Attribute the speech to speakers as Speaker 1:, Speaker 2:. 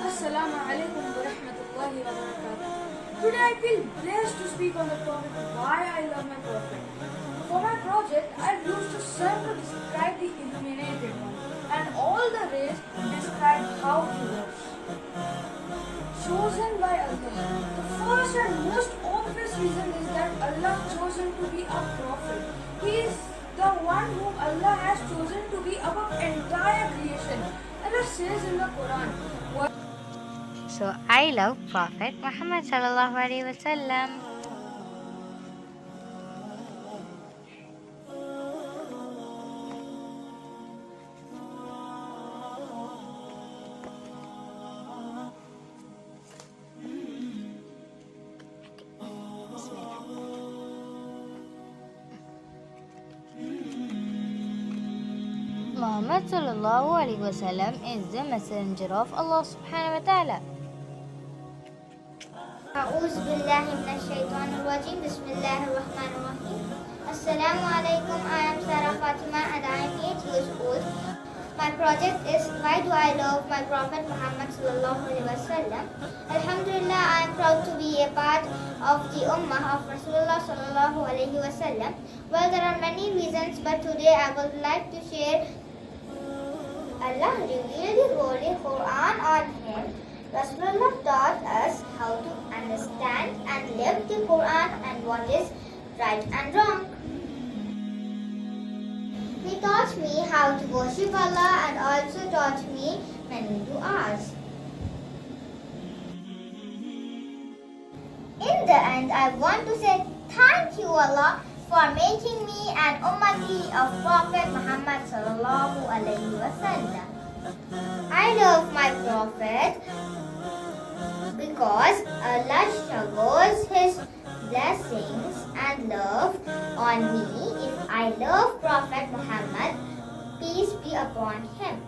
Speaker 1: Assalamu alaikum wa rahmatullahi wa barakatuh. Today I feel blessed to speak on the topic why I love my Prophet. For my project, I used a sun to describe the illuminated one, and all the rays describe how he was. Chosen by Allah. The first and most obvious reason is that Allah chose him to be a prophet. He is the one whom Allah has chosen to be above entire creation. Allah says in the Quran,
Speaker 2: So I love Prophet Muhammad sallallahu alaihi wasallam. Muhammad sallallahu alaihi wasallam is the messenger of Allah subhanahu wa ta'ala.
Speaker 3: أعوذ بالله من الشيطان الرجيم بسم الله الرحمن الرحيم Assalamu alaikum. I am Sarah Fatima and I am 8 years old. My project is Why do I love my Prophet Muhammad sallallahu alaihi wasallam? Alhamdulillah, I am proud to be a part of the Ummah of Rasulullah sallallahu alaihi wasallam. Well, there are many reasons, but today I would like to share. Allah revealed the Holy Quran on him. Rasulullah taught us how to understand and live the Quran and what is right and wrong. He taught me how to worship Allah and also taught me many du'as. In the end, I want to say thank you Allah for making me an ummati of Prophet Muhammad sallallahu alaihi wasallam. I love my Prophet because Allah showers His blessings and love on me if I love Prophet Muhammad, peace be upon him.